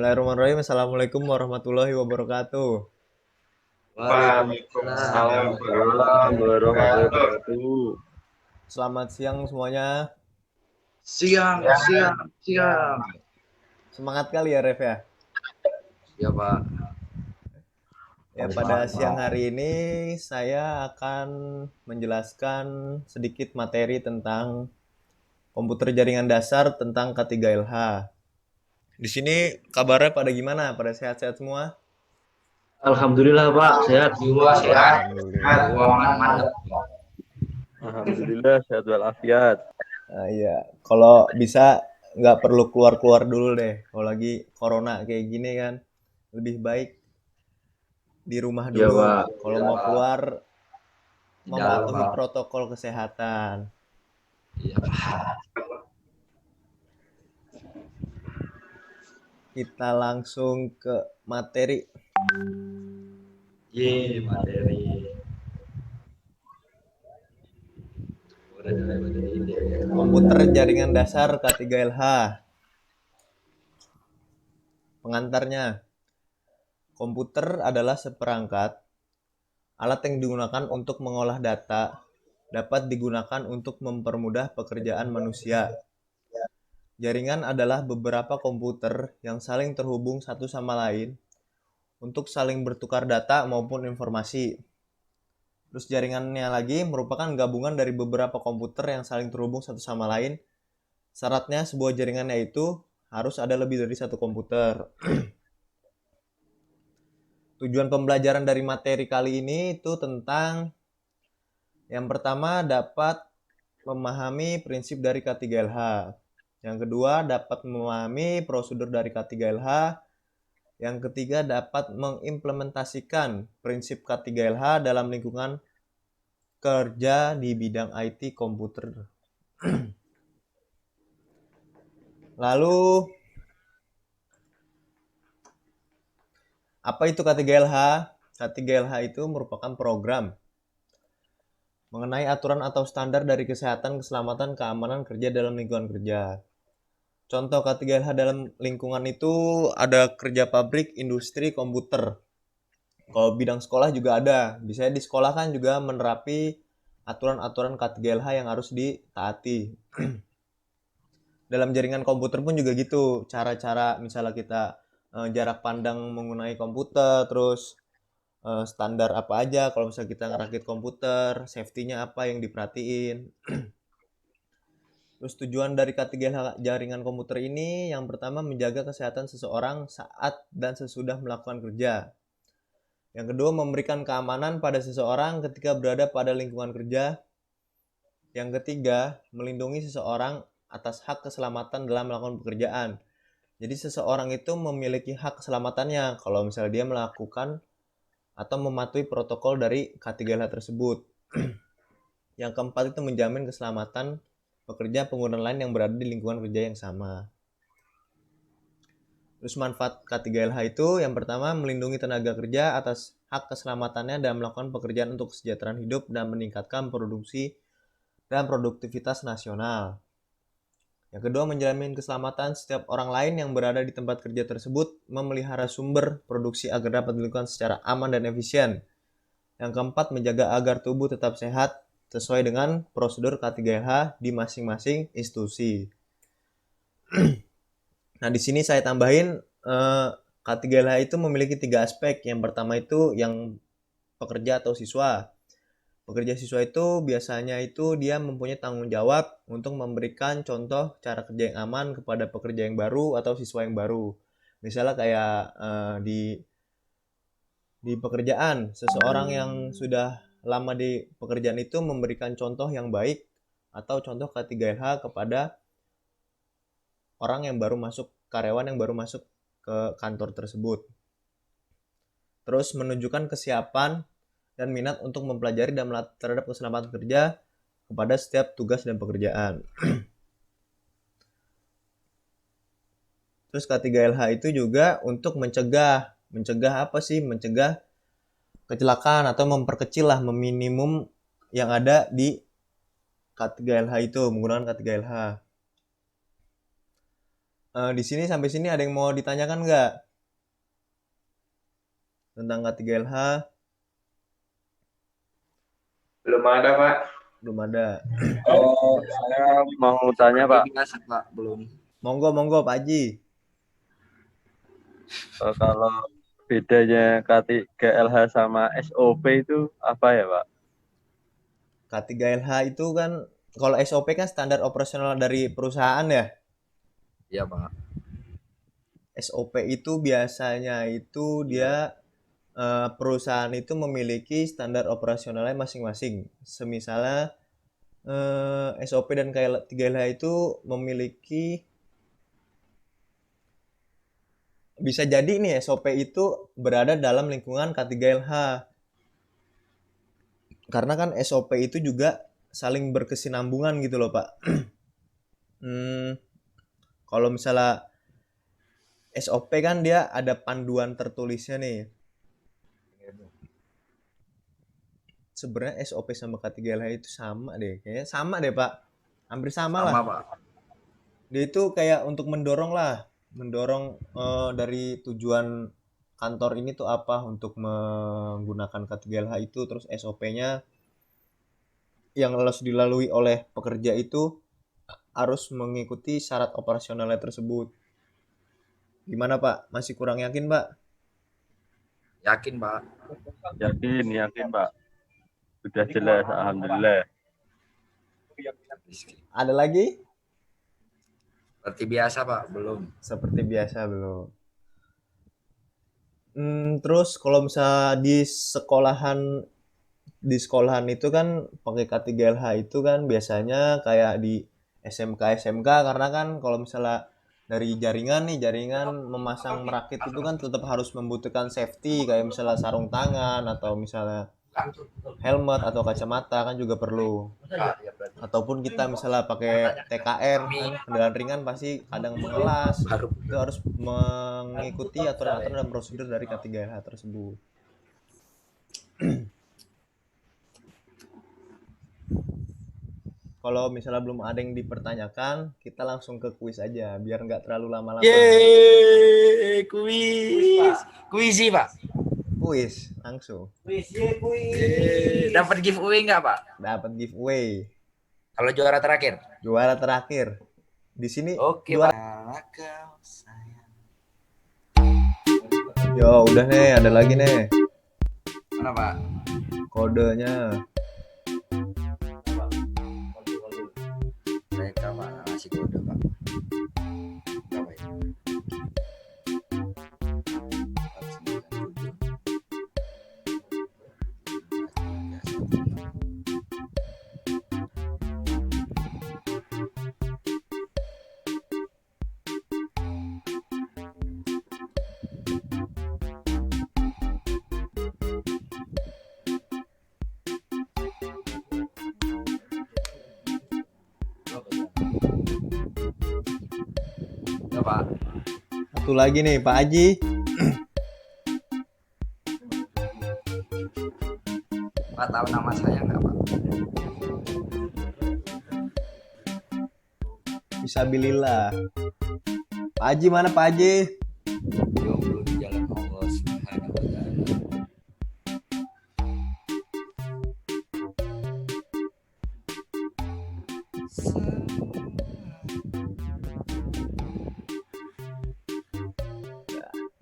Bismillahirrahmanirrahim. Assalamualaikum warahmatullahi wabarakatuh. Waalaikumsalam Waalaikumsalam warahmatullahi warahmatullahi wabarakatuh. wabarakatuh. Selamat siang semuanya. Siang, siang, siang. Semangat kali ya Ref ya. Ya Pak. Ya pada siang hari ini saya akan menjelaskan sedikit materi tentang komputer jaringan dasar tentang K3LH. Di sini kabarnya pada gimana? Pada sehat-sehat semua? Alhamdulillah Pak, sehat. Jiwa sehat, Alhamdulillah. keuangan mantap. Alhamdulillah sehat walafiat. Nah, iya, kalau bisa nggak perlu keluar-keluar dulu deh. Kalau lagi corona kayak gini kan, lebih baik di rumah Iya dulu. Pak. Kalau mau keluar, Di dalam mematuhi Pak. protokol kesehatan. Iya Pak. Kita langsung ke materi. Materi. Udah dari materi ini ya. Komputer jaringan dasar K3LH. Pengantarnya, komputer adalah seperangkat alat yang digunakan untuk mengolah data, dapat digunakan untuk mempermudah pekerjaan manusia. Jaringan adalah beberapa komputer yang saling terhubung satu sama lain untuk saling bertukar data maupun informasi. Terus jaringannya lagi merupakan gabungan dari beberapa komputer yang saling terhubung satu sama lain. Syaratnya sebuah jaringan yaitu harus ada lebih dari satu komputer. Tujuan pembelajaran dari materi kali ini itu tentang yang pertama dapat memahami prinsip dari K3LH. Yang kedua dapat memahami prosedur dari K3LH. Yang ketiga dapat mengimplementasikan prinsip K3LH dalam lingkungan kerja di bidang IT komputer. Lalu apa itu K3LH? K3LH itu merupakan program mengenai aturan atau standar dari kesehatan, keselamatan, keamanan kerja dalam lingkungan kerja. Contoh K3LH dalam lingkungan itu ada kerja pabrik, industri, komputer. Kalau bidang sekolah juga ada. Biasanya di sekolah kan juga menerapi aturan-aturan K3LH yang harus ditaati. Dalam jaringan komputer pun juga gitu. Cara-cara misalnya kita jarak pandang menggunakan komputer, terus standar apa aja kalau misalnya kita ngerakit komputer, safety-nya apa yang diperhatiin. Terus tujuan dari K3 jaringan komputer ini yang pertama menjaga kesehatan seseorang saat dan sesudah melakukan kerja. Yang kedua memberikan keamanan pada seseorang ketika berada pada lingkungan kerja. Yang ketiga melindungi seseorang atas hak keselamatan dalam melakukan pekerjaan. Jadi seseorang itu memiliki hak keselamatannya kalau misalnya dia melakukan atau mematuhi protokol dari K3LH tersebut. Yang keempat itu menjamin keselamatan pekerja pengguna lain yang berada di lingkungan kerja yang sama. Terus manfaat K3LH itu yang pertama melindungi tenaga kerja atas hak keselamatannya dan melakukan pekerjaan untuk kesejahteraan hidup dan meningkatkan produksi dan produktivitas nasional. Yang kedua menjamin keselamatan setiap orang lain yang berada di tempat kerja tersebut, memelihara sumber produksi agar dapat dilakukan secara aman dan efisien. Yang keempat menjaga agar tubuh tetap sehat sesuai dengan prosedur K3LH di masing-masing institusi. Nah, di sini saya tambahin K3LH itu memiliki 3 aspek. Yang pertama itu yang pekerja atau siswa. Pekerja siswa itu biasanya itu dia mempunyai tanggung jawab untuk memberikan contoh cara kerja yang aman kepada pekerja yang baru atau siswa yang baru. Misalnya kayak di pekerjaan, seseorang yang sudah lama di pekerjaan itu memberikan contoh yang baik atau contoh K3LH kepada orang yang baru masuk, karyawan yang baru masuk ke kantor tersebut. Terus menunjukkan kesiapan dan minat untuk mempelajari dan melatih terhadap keselamatan kerja kepada setiap tugas dan pekerjaan. Terus K3LH itu juga untuk mencegah apa sih? Mencegah kecelakaan atau memperkecil lah, meminimum yang ada di K3LH itu, menggunakan K3LH. Di sini sampai sini ada yang mau ditanyakan nggak tentang K3LH? Belum ada, Pak. Belum ada. Oh, saya mau tanya Pak, Biasa, Pak, belum. Monggo Pak Haji. kalau bedanya K3LH sama SOP itu apa ya Pak? K3LH itu kan kalau SOP kan standar operasional dari perusahaan ya. Iya, Pak. SOP itu biasanya itu dia perusahaan itu memiliki standar operasionalnya masing-masing. Semisalnya SOP dan K3LH itu memiliki bisa jadi nih SOP itu berada dalam lingkungan K3LH. Karena kan SOP itu juga saling berkesinambungan gitu loh, Pak. Kalau misalnya SOP kan dia ada panduan tertulisnya nih. Sebenarnya SOP sama K3LH itu sama deh. Kayaknya sama deh, Pak. Hampir sama lah. Sama, Pak. Dia itu kayak untuk mendorong dari tujuan kantor ini tuh apa untuk menggunakan K3LH itu, terus SOP-nya yang harus dilalui oleh pekerja itu harus mengikuti syarat operasionalnya tersebut. Gimana Pak? Masih kurang yakin Pak? Yakin, Pak. Yakin Pak. Sudah jelas, alhamdulillah. Ada lagi? Seperti biasa, Pak, belum. Seperti biasa belum. Terus kalau misalnya di sekolahan itu kan pakai K3LH itu kan biasanya kayak di SMK karena kan kalau misalnya dari jaringan memasang merakit itu kan tetap harus membutuhkan safety kayak misalnya sarung tangan atau misalnya helmet atau kacamata kan juga perlu. Ataupun kita misalnya pakai TKR kan kendaraan ringan pasti kadang mengelas. Itu harus mengikuti aturan-aturan dan prosedur dari K3LH tersebut. Kalau misalnya belum ada yang dipertanyakan, kita langsung ke kuis aja biar nggak terlalu lama-lama. Yeay, kuis. Kuisi, Pak. Kuis langsung. Dapat giveaway nggak, Pak? Dapat giveaway. Kalau juara terakhir. Juara terakhir. Di sini Oke, juara. Pak. Yo, udah nih, ada lagi nih. Mana, Pak? Kodenya. Mereka, Pak, ngasih kode, Pak. Berapa ya? 497. Ya, Pak. Satu lagi nih, Pak Haji. Pak tahu nama saya nggak, Pak? Fisabilillah. Pak Haji mana Pak Haji? Jomblo di jalan Allah Subhanahu wa Ta'ala.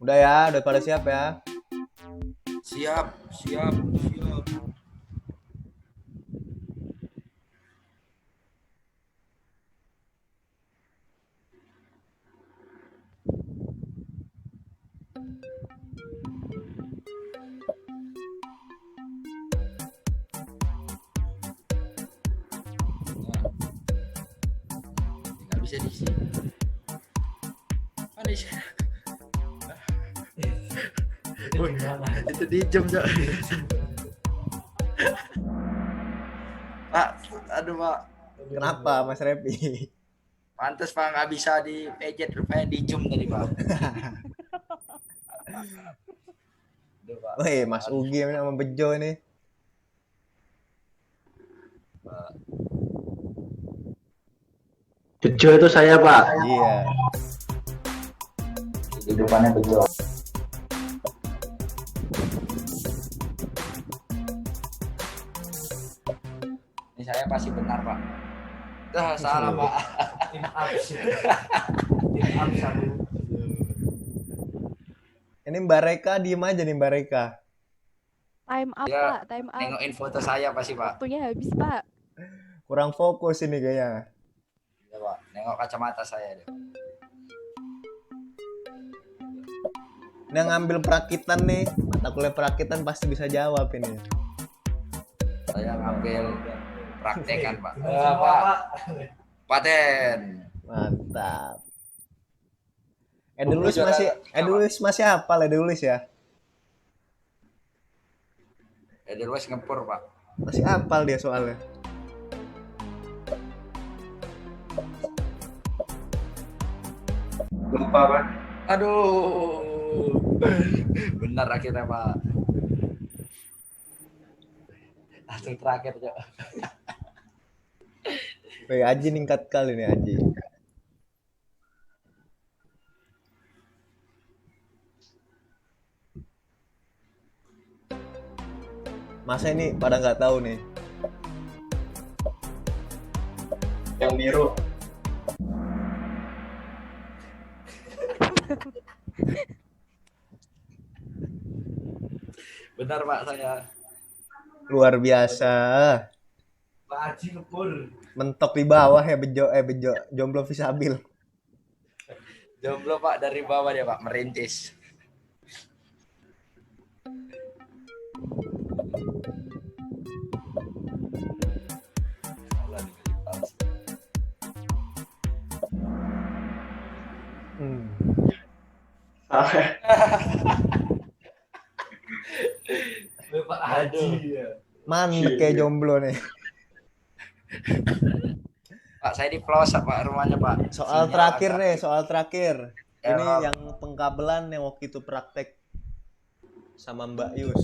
Udah ya, udah pada siap ya. Siap. Nggak bisa di sini. Mana sih? Itu di jam, Cok. Pak, aduh, Pak. Kenapa Mas Repi? Pantes, Pak, nggak bisa di pejet, rupanya di jam tadi, Pak. Aduh, Pak. Woi, Mas Ugi sama Bejo ini. Bejo itu saya Pak. Iya. Kehidupannya bejo. Ini saya pasti benar, Pak. Dah, salah, Pak. Tim ups ya. Tim ups aku. Ini Mbak Reka diem aja nih Mbak Reka. Time up, Dia Pak. Time up. nengokin foto saya pasti, Pak. Waktunya habis, Pak. Kurang fokus ini kayaknya. Ya, Pak. Nengok kacamata saya deh. Dia ngambil perakitan nih, mata kuliah perakitan pasti bisa jawab ini. Saya ngambil praktekan, Pak. Semua, Pak. Paten. Mantap. Edeluis masih hafal Edeluis ya? Edelweiss ngepur, Pak. Masih hafal dia soalnya. Lupa, Pak. Aduh. Benar akhirnya, Pak. Langsung terakhir, Cok. Wih, Aji ningkat kali nih Aji. Masa ini pada nggak tahu nih? Yang biru. Benar, Pak, saya. Luar biasa. Pak Haji ngepur. Mentok di bawah ya bejo jomblo visabil. Jomblo, Pak, dari bawah dia, Pak, merintis. Pak Haji ya. Mandek kayak jomblo nih. Pak, saya di pelosok, Pak, rumahnya, Pak. Soal Sinyal terakhir agak- nih, soal terakhir. Ya, Ini Rob. yang pengkabelan yang waktu itu praktek sama Mbak Yus.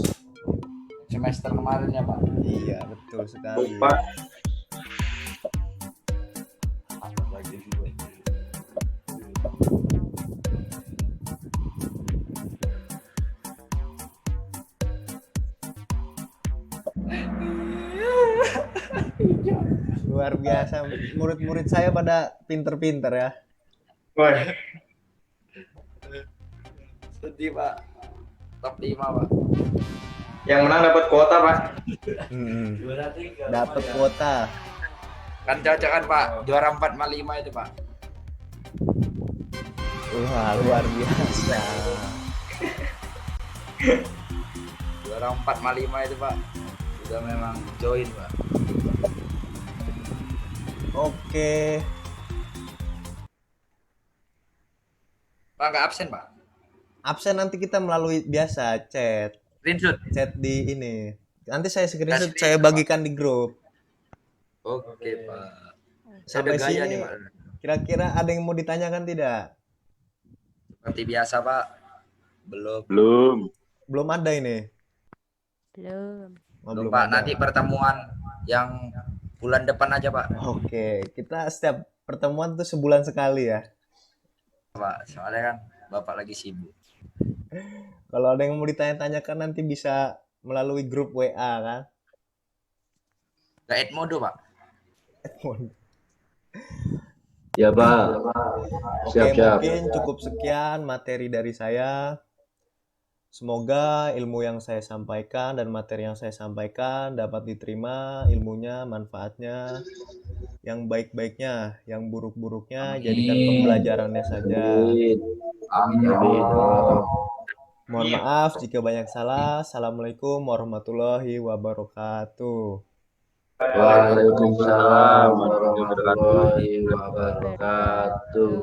Semester kemarin ya, Pak. Iya, betul sekali. Lupa. Lagi juga. Luar biasa. Murid-murid saya pada pinter-pinter ya. Wah, Sedih, Pak. Top 5, Pak. yang menang dapat kuota, Pak. Juara 3. Dapat kuota. Kan cocok kan, Pak? Juara 4/5 itu, Pak. Wah, luar biasa. Juara 4/5 itu, Pak. Sudah memang join, Pak. Oke. Pak, nggak absen, Pak? Absen nanti kita melalui biasa chat Screenshot. di ini. Nanti saya screenshot, Screenshot, saya bagikan di grup. Oke, Pak. Sampai Ada gaya sini nih, Pak. kira-kira ada yang mau ditanyakan tidak? Seperti biasa, Pak. Belum. Belum. Belum ada ini. Belum. Oh, Belum, belum Pak. ada. Nanti pertemuan yang bulan depan aja, Pak. Oke, kita setiap pertemuan tuh sebulan sekali ya. Pak, soalnya kan Bapak lagi sibuk. Kalau ada yang mau ditanya-tanyakan nanti bisa melalui grup WA kan. Nggak add mode, Pak. Ya, Pak. Oke, mungkin cukup sekian materi dari saya. Semoga ilmu yang saya sampaikan dan materi yang saya sampaikan dapat diterima ilmunya, manfaatnya, yang baik-baiknya, yang buruk-buruknya jadikan pembelajarannya saja. Amin. Ya Allah. Mohon maaf jika banyak salah. Assalamualaikum warahmatullahi wabarakatuh. Waalaikumsalam warahmatullahi wabarakatuh. Tuh.